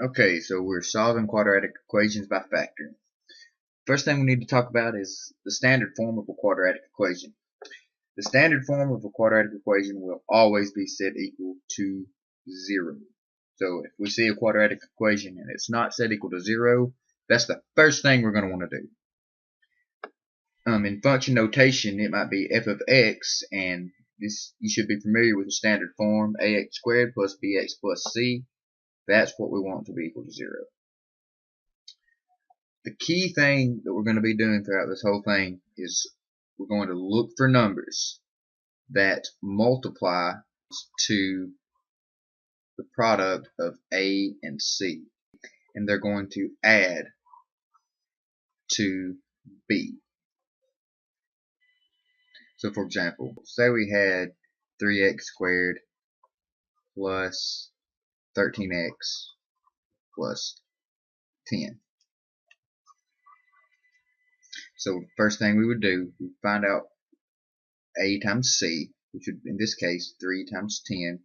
Okay, so we're solving quadratic equations by factoring. First thing we need to talk about is the standard form of a quadratic equation. The standard form of a quadratic equation will always be set equal to 0. So if we see a quadratic equation and it's not set equal to 0, that's the first thing we're going to want to do. In function notation, it might be f of x, and this you should be familiar with the standard form, ax squared plus bx plus c. That's what we want to be equal to 0. The key thing that we're going to be doing throughout this whole thing is we're going to look for numbers that multiply to the product of A and C, and they're going to add to B. So for example, say we had 3x squared plus 13x plus 10. So the first thing we would do, we find out A times C, which would in this case 3 times 10.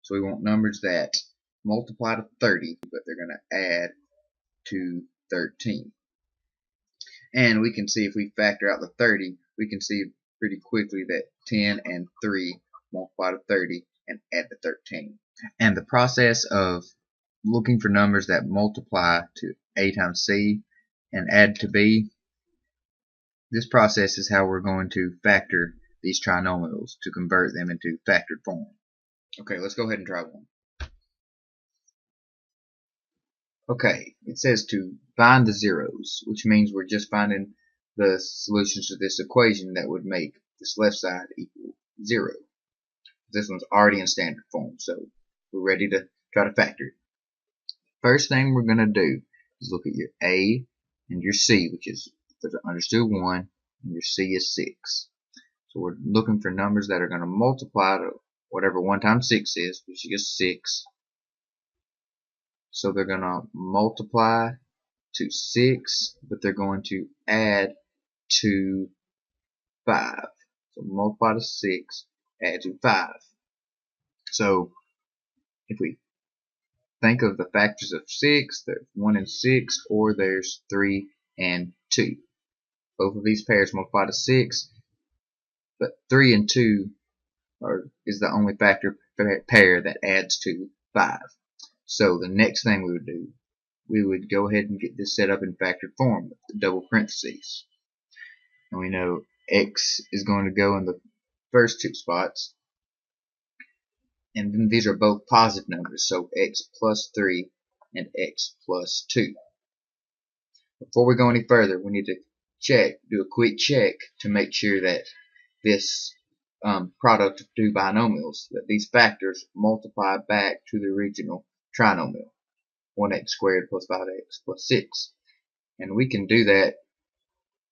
So we want numbers that multiply to 30, but they're going to add to 13. And we can see if we factor out the 30, we can see pretty quickly that 10 and 3 multiply to 30 and add to 13. And the process of looking for numbers that multiply to A times C and add to B, this process is how we're going to factor these trinomials to convert them into factored form. Okay, let's go ahead and try one. Okay, it says to find the zeros, which means we're just finding the solutions to this equation that would make this left side equal 0. This one's already in standard form, so we're ready to try to factor it. First thing we're going to do is look at your A and your C, which is understood 1, and your C is 6. So we're looking for numbers that are going to multiply to whatever 1 times 6 is, which is 6. So they're going to multiply to 6, but they're going to add to 5. So multiply to 6, add to 5. So if we think of the factors of 6, there's 1 and 6, or there's 3 and 2. Both of these pairs multiply to 6, but 3 and 2 is the only factor pair that adds to 5. So the next thing we would do, we would go ahead and get this set up in factored form with the double parentheses. And we know x is going to go in the first two spots. And then these are both positive numbers, so x plus 3 and x plus 2. Before we go any further, we need to do a quick check to make sure that this product of two binomials, that these factors multiply back to the original trinomial, 1x squared plus 5x plus 6. And we can do that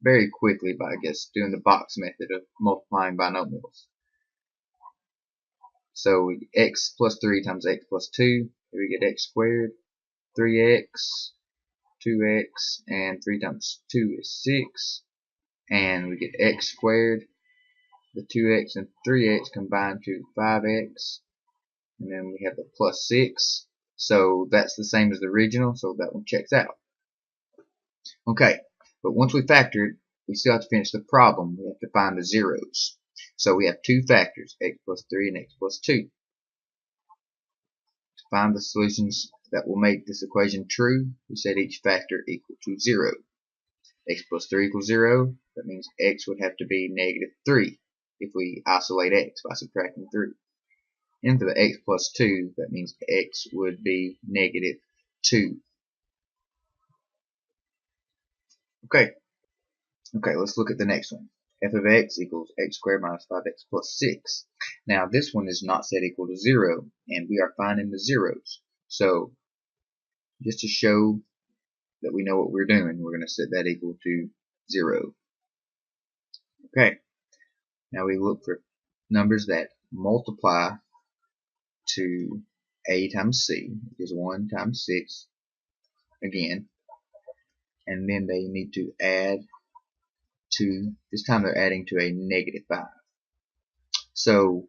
very quickly by, I guess, doing the box method of multiplying binomials. So x plus 3 times x plus 2, here we get x squared, 3x, 2x, and 3 times 2 is 6, and we get x squared. The 2x and 3x combine to 5x, and then we have the plus 6. So that's the same as the original, so that one checks out. Okay, but once we factored, we still have to finish the problem. We have to find the zeros. So we have two factors, x plus 3 and x plus 2. To find the solutions that will make this equation true, we set each factor equal to 0. X plus 3 equals 0. That means x would have to be negative 3 if we isolate x by subtracting 3. And for the x plus 2, that means x would be negative 2. Okay, let's look at the next one. F of x equals x squared minus 5x plus 6. Now this one is not set equal to 0, and we are finding the zeros. So just to show that we know what we're doing, we're going to set that equal to 0. Okay, now we look for numbers that multiply to A times C, which is 1 times 6 again, and then they need to add to, this time they're adding to a negative 5. So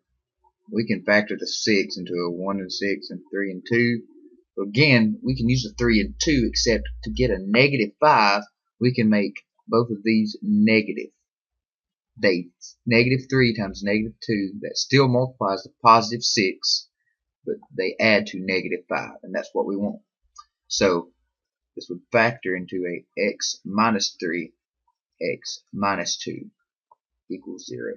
we can factor the 6 into a 1 and 6 and 3 and 2. But again, we can use a 3 and 2, except to get a negative 5, we can make both of these negative. Negative 3 times negative 2, that still multiplies to positive 6, but they add to negative 5, and that's what we want. So this would factor into a x minus 3, x minus 2 equals 0.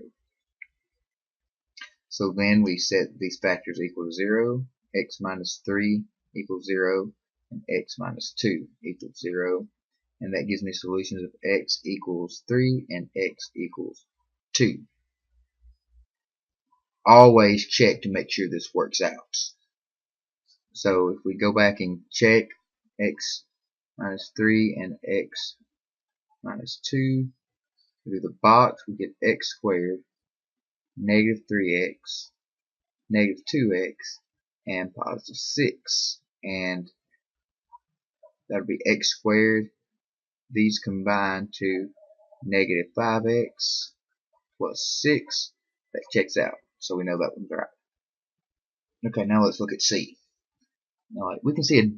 So then we set these factors equal to 0, x minus 3 equals 0, and x minus 2 equals 0. And that gives me solutions of x equals 3 and x equals 2. Always check to make sure this works out. So if we go back and check x minus 3 and x minus 2, we do the box, we get x squared, negative 3x, negative 2x, and positive 6. And that'll be x squared. These combine to negative 5x plus 6. That checks out, so we know that one's right. Okay, now let's look at C. Now, we can see a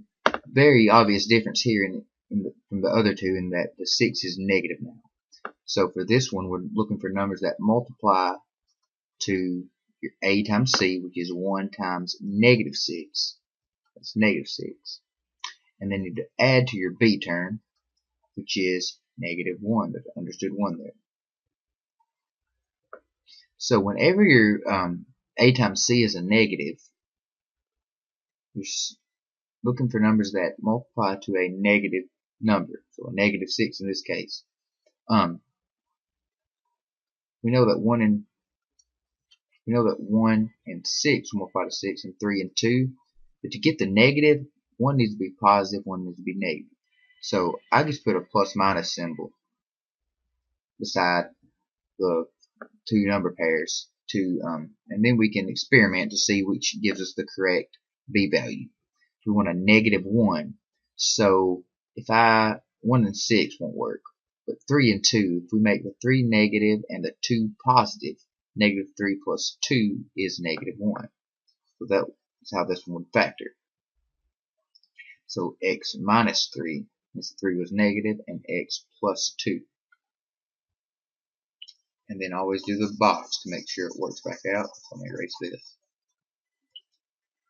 very obvious difference here from the other two, in that the 6 is negative now. So for this one, we're looking for numbers that multiply to your A times C, which is 1 times negative 6. That's negative 6. And then you need to add to your B term, which is negative 1. There's understood 1 there. So whenever your A times C is a negative, you're looking for numbers that multiply to a negative number. So a negative 6 in this case. We know that 1 and 6 multiply to 6, and 3 and 2. But to get the negative, one needs to be positive, one needs to be negative. So I just put a plus minus symbol beside the two number pairs and then we can experiment to see which gives us the correct B value. We want a negative 1. So if 1 and 6 won't work, but 3 and 2, if we make the 3 negative and the 2 positive, negative 3 plus 2 is negative 1. So that's how this one would factor. So x minus 3, this 3 was negative, and x plus 2. And then always do the box to make sure it works back out. So let me erase this.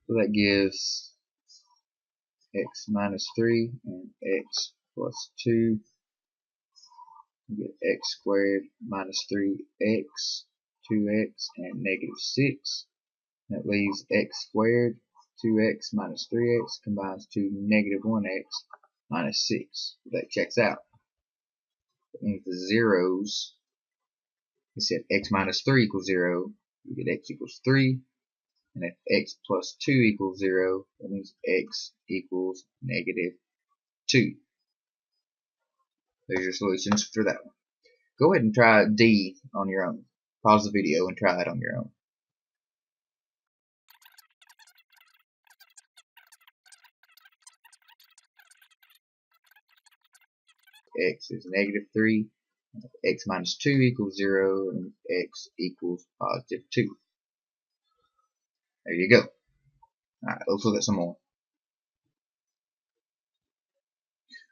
So that gives x minus 3 and x plus 2. We get x squared minus 3x, 2x, and negative 6. That leaves x squared, 2x minus 3x combines to negative 1x minus 6. That checks out. That means the zeros, we said x minus 3 equals 0, we get x equals 3. And if x plus 2 equals 0, that means x equals negative 2. There's your solutions for that one. Go ahead and try D on your own. Pause the video and try it on your own. X is negative 3. X minus 2 equals 0. And x equals positive 2. There you go. Alright, let's look at some more.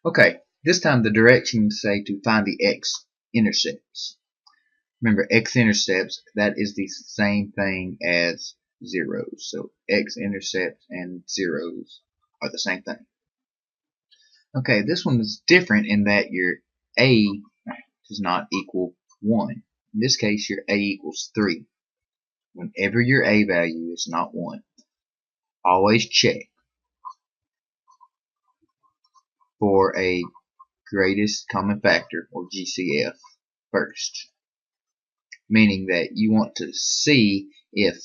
Okay, this time the directions say to find the x-intercepts. Remember, x-intercepts, that is the same thing as zeros. So x-intercepts and zeros are the same thing. Okay, this one is different in that your A does not equal 1. In this case, your A equals 3. Whenever your A value is not 1, always check for a greatest common factor, or GCF, first. Meaning that you want to see if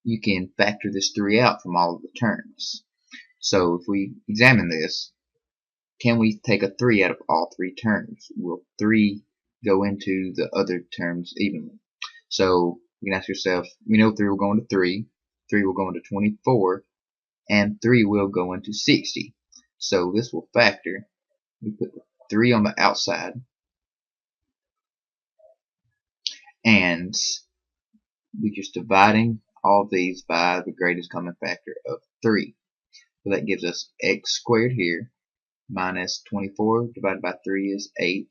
you can factor this 3 out from all of the terms. So if we examine this, can we take a 3 out of all 3 terms? Will 3 go into the other terms evenly? So you can ask yourself, we know 3 will go into 3, 3 will go into 24, and 3 will go into 60. So this will factor. We put 3 on the outside, and we're just dividing all of these by the greatest common factor of 3. So that gives us x squared here minus 24 divided by 3 is 8,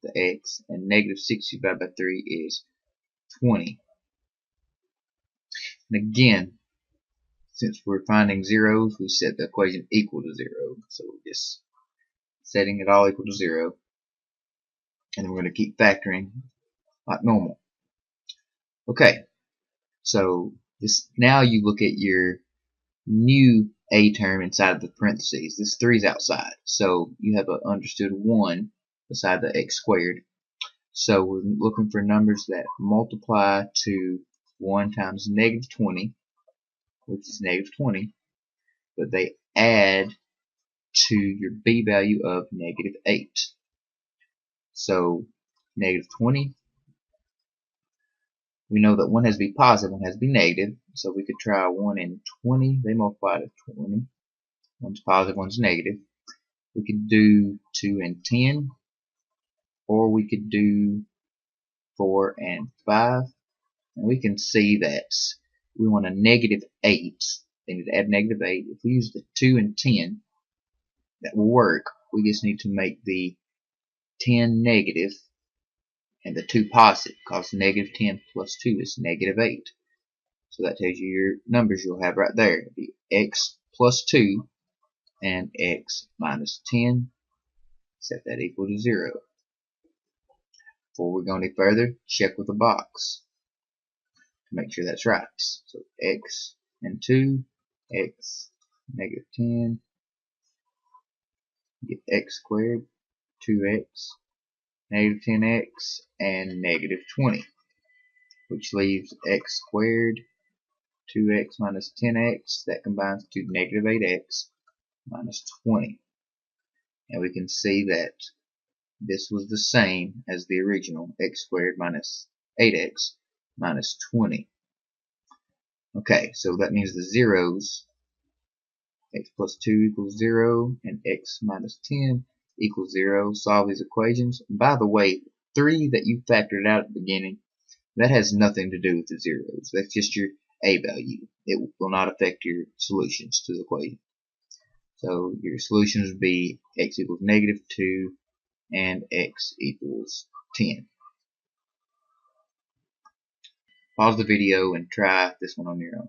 the x, and negative 6 divided by 3 is 20. And again, since we're finding zeros, we set the equation equal to 0. So we're just setting it all equal to 0. And then we're going to keep factoring like normal. Okay, so this now you look at your new a term inside of the parentheses. This 3 is outside, so you have an understood 1 beside the x squared. So we're looking for numbers that multiply to 1 times negative 20, which is negative 20, but they add to your b value of negative 8. So negative 20, we know that one has to be positive, one has to be negative, so we could try 1 and 20. They multiply to 20. One's positive, one's negative. We could do 2 and 10, or we could do 4 and 5. And we can see that we want a negative 8. They need to add negative 8. If we use the 2 and 10, that will work. We just need to make the 10 negative and the 2 positive, because negative 10 plus 2 is negative 8. So that tells you your numbers you'll have right there. It'll be x plus 2 and x minus 10. Set that equal to 0. Before we go any further, check with the box to make sure that's right. So x and 2, x, negative 10, get x squared, 2x, negative 10x, and negative 20, which leaves x squared, 2x minus 10x, that combines to negative 8x minus 20. And we can see that this was the same as the original, x squared minus 8x minus 20. Okay, so that means the zeros, x plus 2 equals 0, and x minus 10 equals 0. Solve these equations. And by the way, 3 that you factored out at the beginning, that has nothing to do with the zeros. That's just your a value. It will not affect your solutions to the equation. So your solutions would be x equals negative 2 and x equals 10. Pause the video and try this one on your own.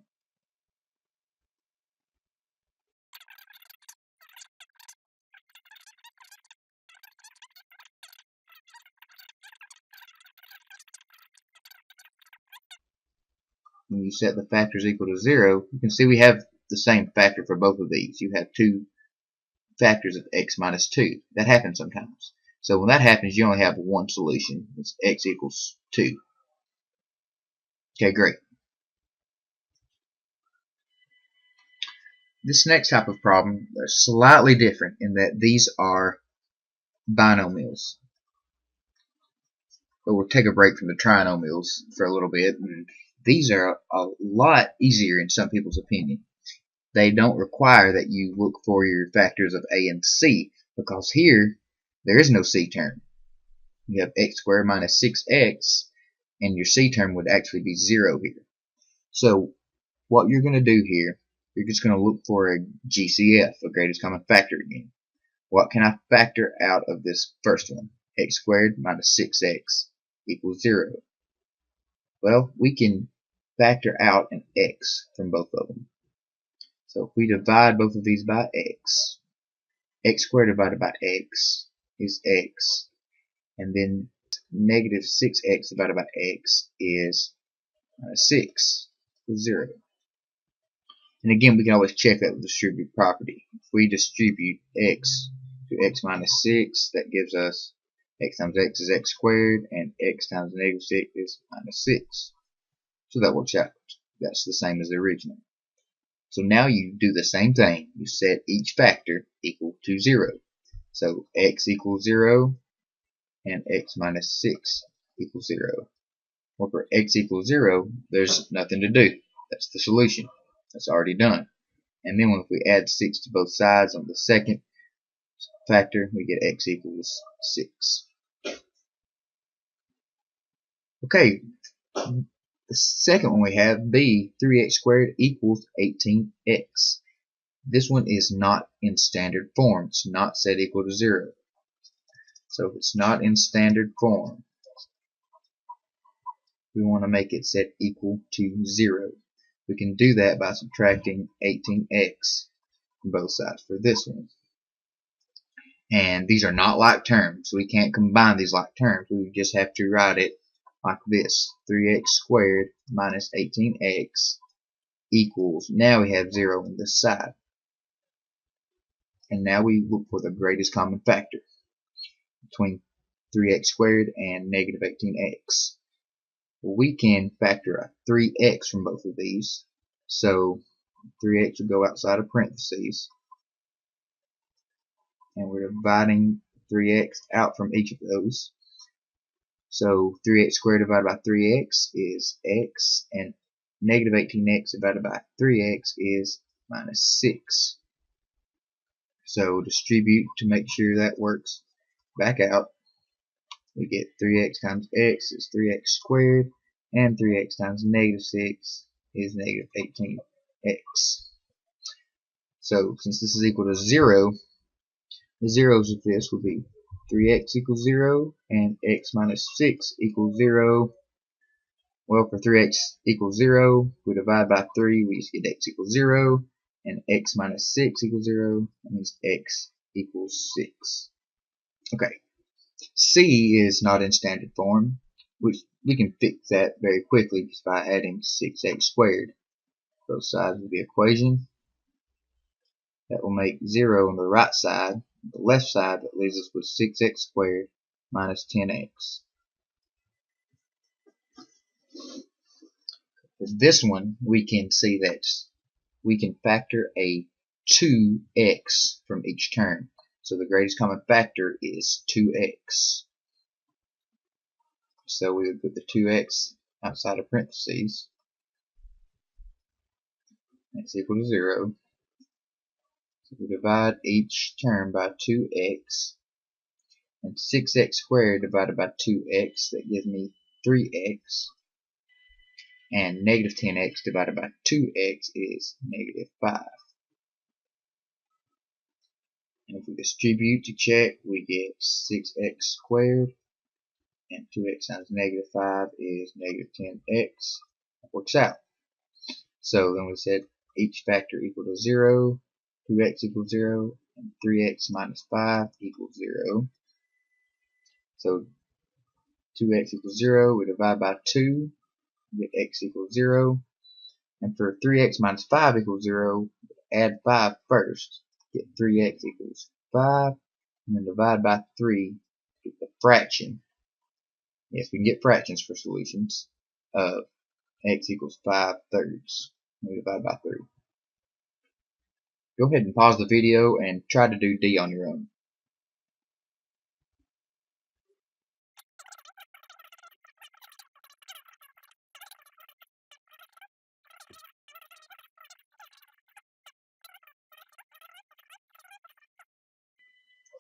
When you set the factors equal to 0, you can see we have the same factor for both of these. You have 2 factors of x minus 2. That happens sometimes. So when that happens, you only have one solution. It's x equals 2. Okay, great. This next type of problem is slightly different in that these are binomials. But we'll take a break from the trinomials for a little bit. And these are a lot easier in some people's opinion. They don't require that you look for your factors of a and c, because here there is no c term. You have x squared minus 6x, and your c term would actually be 0 here. So what you're going to do here, you're just going to look for a GCF, a greatest common factor again. What can I factor out of this first one? X squared minus 6x equals 0. Well, we can factor out an x from both of them. So if we divide both of these by x, x squared divided by x is x, and then negative 6x divided by x is 6 equals 0. And again, we can always check that with distributive property. If we distribute x to x minus 6, that gives us x times x is x squared, and x times negative 6 is minus 6. So that works out. That's the same as the original. So now you do the same thing. You set each factor equal to 0. So x equals 0, and x minus 6 equals 0. Well, for x equals 0, there's nothing to do. That's the solution. That's already done. And then if we add 6 to both sides on the second factor, we get x equals 6. Okay, The second one we have B, 3x squared equals 18x. This one is not in standard form. It's not set equal to 0. So if it's not in standard form, we want to make it set equal to 0. We can do that by subtracting 18x from both sides for this one. And these are not like terms, so we can't combine these like terms. We just have to write it like this: 3x squared minus 18x equals, now we have 0 on this side. And now we look for the greatest common factor between 3x squared and negative 18x. We can factor a 3x from both of these. So 3x will go outside of parentheses. And we're dividing 3x out from each of those. So 3x squared divided by 3x is x, and negative 18x divided by 3x is minus 6. So distribute to make sure that works back out. We get 3x times x is 3x squared, and 3x times negative 6 is negative 18x. So since this is equal to 0, the zeros of this would be 3x equals 0 and x minus 6 equals 0. Well, for 3x equals 0, we divide by 3, we just get x equals 0, and x minus 6 equals 0. That means x equals 6. Okay, C is not in standard form, which we can fix that very quickly just by adding 6x squared both sides of the equation. That will make 0 on the right side. The left side, that leaves us with 6x squared minus 10x. For this one, we can see that we can factor a 2x from each term. So the greatest common factor is 2x. So we would put the 2x outside of parentheses. That's equal to 0. So we divide each term by 2x. And 6x squared divided by 2x, that gives me 3x. And negative 10x divided by 2x is negative 5. And if we distribute to check, we get 6x squared, and 2x times negative 5 is negative 10x. That works out. So then we said each factor equal to 0, 2x equals 0, and 3x minus 5 equals 0. So 2x equals 0, we divide by 2, get x equals 0. And for 3x minus 5 equals 0, add 5 first. Get 3x equals 5, and then divide by 3 to get the fraction. Yes, we can get fractions for solutions of x equals 5/3. We divide by 3. Go ahead and pause the video and try to do D on your own.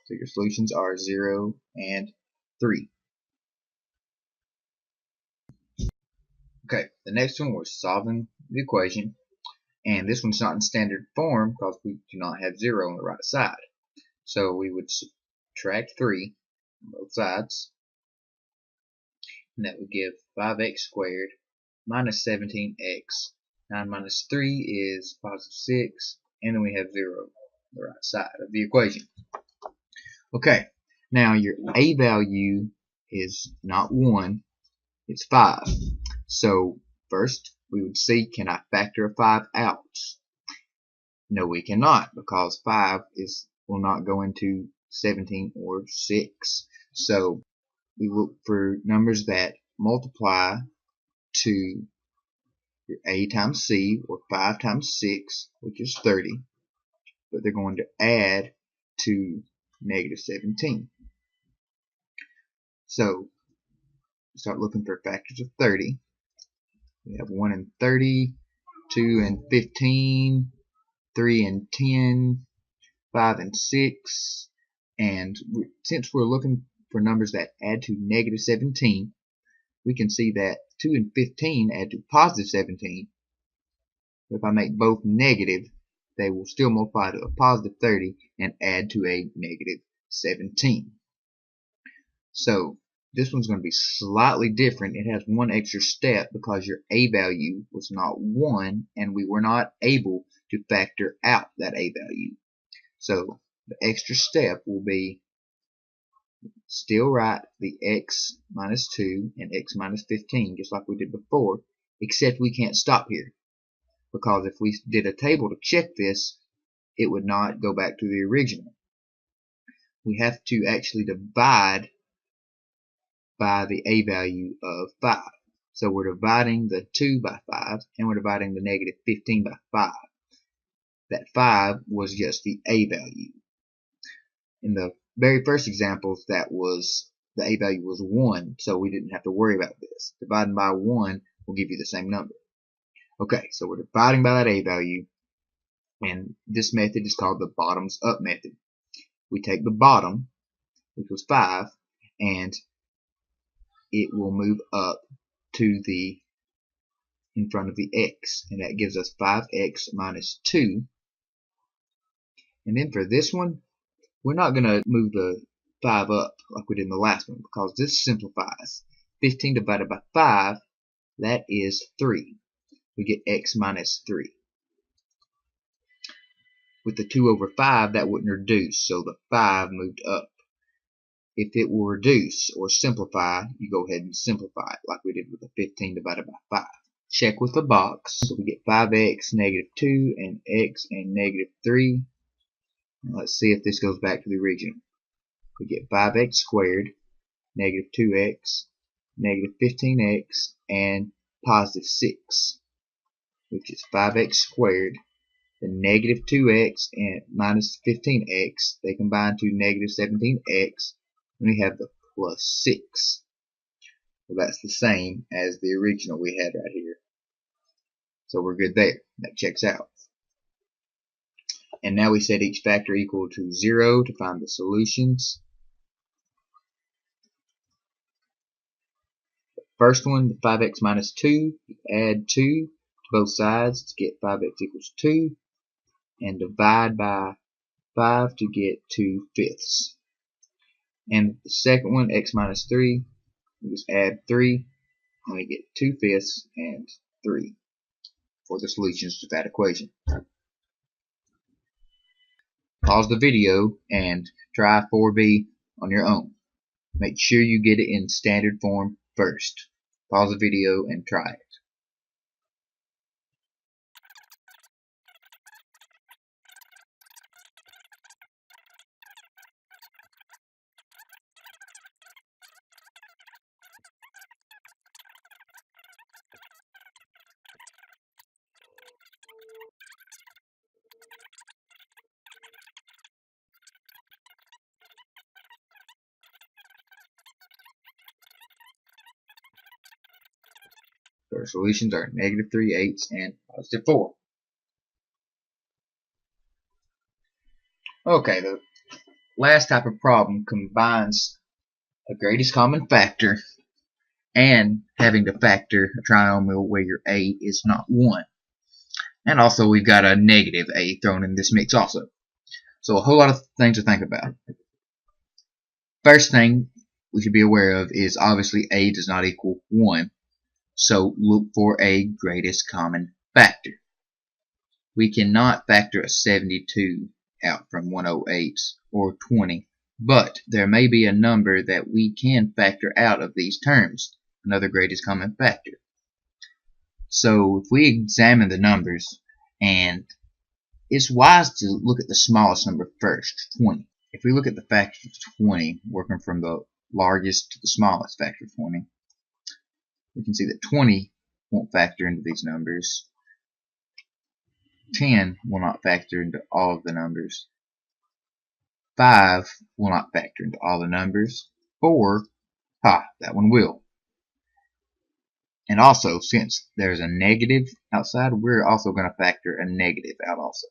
So your solutions are 0 and 3. Okay, the next one we're solving the equation, and this one's not in standard form because we do not have 0 on the right side. So we would subtract 3 on both sides, and that would give 5x squared minus 17x. 9 minus 3 is positive 6, and then we have 0 on the right side of the equation. Okay, now your a value is not 1, it's 5. So first we would see, can I factor a 5 out? No, we cannot, because 5 will not go into 17 or 6. So we look for numbers that multiply to your a times c, or 5 times 6, which is 30, but they're going to add to negative 17. So start looking for factors of 30. We have 1 and 30, 2 and 15, 3 and 10, 5 and 6, and since we're looking for numbers that add to negative 17, we can see that 2 and 15 add to positive 17. If I make both negative, they will still multiply to a positive 30 and add to a negative 17. So this one's going to be slightly different. It has one extra step because your a value was not 1 and we were not able to factor out that a value. So the extra step will be still write the x minus 2 and x minus 15 just like we did before, except we can't stop here, because if we did a table to check this, it would not go back to the original. We have to actually divide by the a value of 5. So we're dividing the 2 by 5 and we're dividing the negative 15 by 5. That 5 was just the a value. In the very first examples, that was the a value was 1, so we didn't have to worry about this. Dividing by 1 will give you the same number. Okay, so we're dividing by that a value, and this method is called the bottoms up method. We take the bottom, which was 5, and it will move up to the in front of the x, and that gives us 5x minus 2. And then for this one, we're not going to move the 5 up like we did in the last one, because this simplifies. 15 divided by 5, that is 3. We get x minus 3. With the 2 over 5, that wouldn't reduce, so the 5 moved up. If it will reduce or simplify, you go ahead and simplify it like we did with the 15 divided by 5. Check with the box. So we get 5x, negative 2, and x and negative 3. And let's see if this goes back to the original. We get 5x squared, negative 2x, negative 15x, and positive 6, which is 5x squared. The negative 2x and minus 15x, they combine to negative 17x, and we have the plus 6. Well, that's the same as the original we had right here. So we're good there. That checks out. And now we set each factor equal to 0 to find the solutions. First one, the 5x minus 2, add 2 to both sides to get 5x equals 2, and divide by 5 to get 2/5. And the second one, x minus 3, we just add 3, and we get 2/5 and 3 for the solutions to that equation. Pause the video and try 4b on your own. Make sure you get it in standard form first. Pause the video and try it. So our solutions are negative 3/8 and positive 4. Okay, the last type of problem combines a greatest common factor and having to factor a trinomial where your a is not 1. And also we've got a negative a thrown in this mix also. So a whole lot of things to think about. First thing we should be aware of is obviously a does not equal 1. So look for a greatest common factor. We cannot factor a 72 out from 108 or 20, but there may be a number that we can factor out of these terms, another greatest common factor. So if we examine the numbers, and it's wise to look at the smallest number first, 20. If we look at the factor of 20, working from the largest to the smallest factor of 20, we can see that 20 won't factor into these numbers. 10 will not factor into all of the numbers. 5 will not factor into all the numbers. 4, that one will. And also, since there's a negative outside, we're also going to factor a negative out also.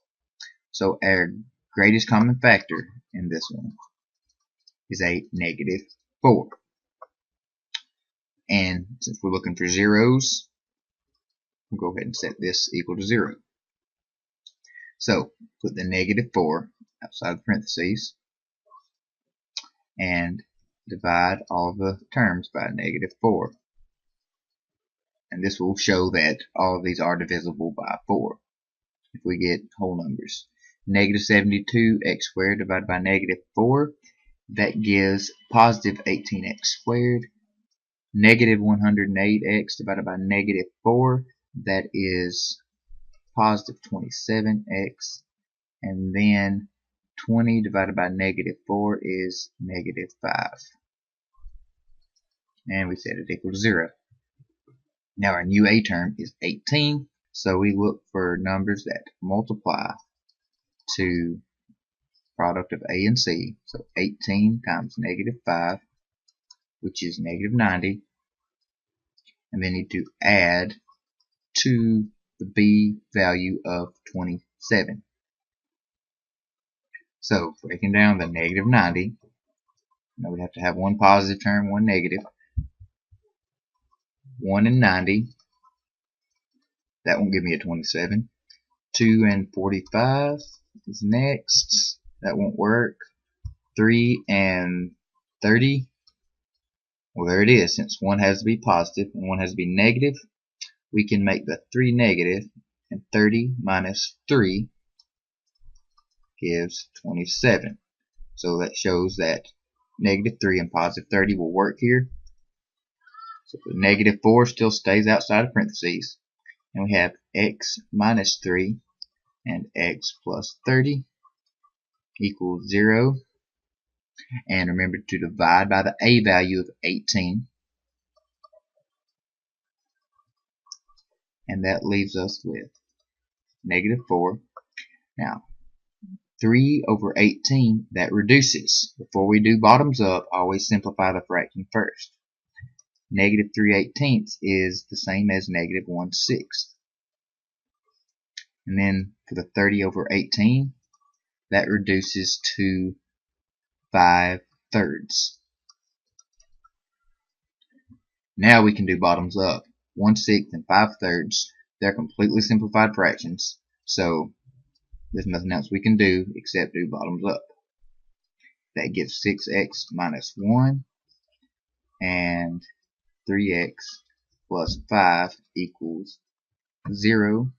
So our greatest common factor in this one is a negative 4. And since we're looking for zeros, we'll go ahead and set this equal to 0. So put the -4 outside the parentheses and divide all the terms by -4. And this will show that all of these are divisible by 4 if we get whole numbers. -72x squared divided by -4, that gives positive 18x squared. -108x divided by -4, that is positive 27x. And then 20 divided by -4 is -5. And we set it equal to 0. Now our new a term is 18, so we look for numbers that multiply to product of a and c. So 18 times -5, which is -90, and then need to add to the b value of 27. So breaking down the -90, now we have to have one positive term, one negative. 1 and 90, that won't give me a 27. 2 and 45 is next, that won't work. 3 and 30, well, there it is. Since one has to be positive and one has to be negative, we can make the 3 negative, and 30 minus 3 gives 27. So that shows that -3 and positive 30 will work here. So the -4 still stays outside of parentheses, and we have x minus 3 and x plus 30 equals 0. And remember to divide by the a value of 18, and that leaves us with -4. Now 3 over 18, that reduces. Before we do bottoms up, always simplify the fraction first. -3/18 is the same as -1/6. And then for the 30 over 18, that reduces to 5/3. Now we can do bottoms up. 1/6 and 5/3, they're completely simplified fractions, so there's nothing else we can do except do bottoms up. That gives 6x minus 1 and 3x plus 5 equals 0.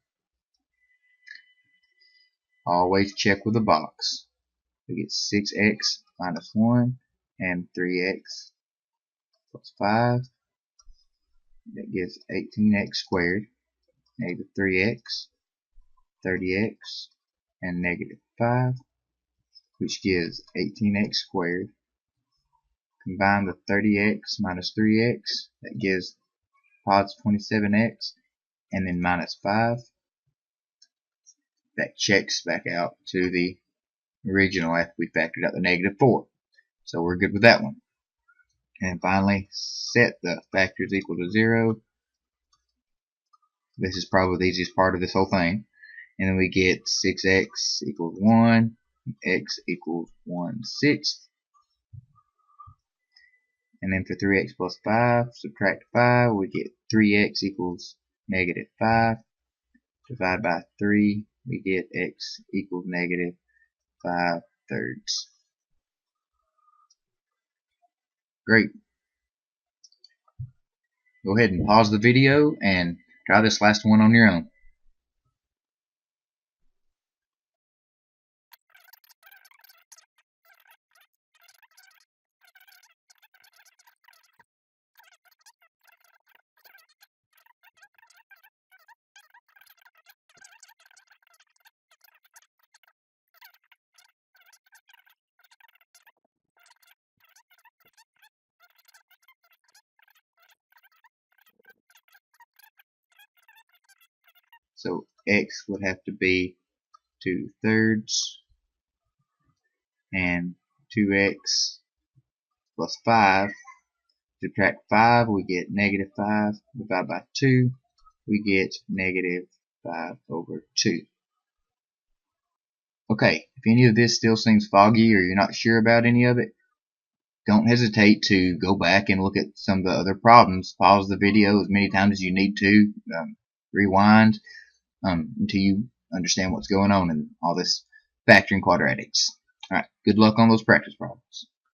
Always check with a box. We get 6x minus 1 and 3x plus 5. That gives 18x squared, -3x, 30x, and -5, which gives 18x squared. Combine the 30x minus 3x, that gives positive 27x, and then minus 5. That checks back out to the original after we factored out the -4. So we're good with that one. And finally, set the factors equal to 0. This is probably the easiest part of this whole thing. And then we get 6x equals 1, x equals 1/6. And then for 3x plus 5, subtract 5, we get 3x equals -5. Divide by 3, we get x equals -5/3. Great. Go ahead and pause the video and try this last one on your own. So x would have to be 2/3, and 2x plus 5. Subtract 5, we get -5. Divide by 2, we get -5/2. Okay, if any of this still seems foggy or you're not sure about any of it, don't hesitate to go back and look at some of the other problems. Pause the video as many times as you need to. Rewind until you understand what's going on in all this factoring quadratics. Alright, good luck on those practice problems.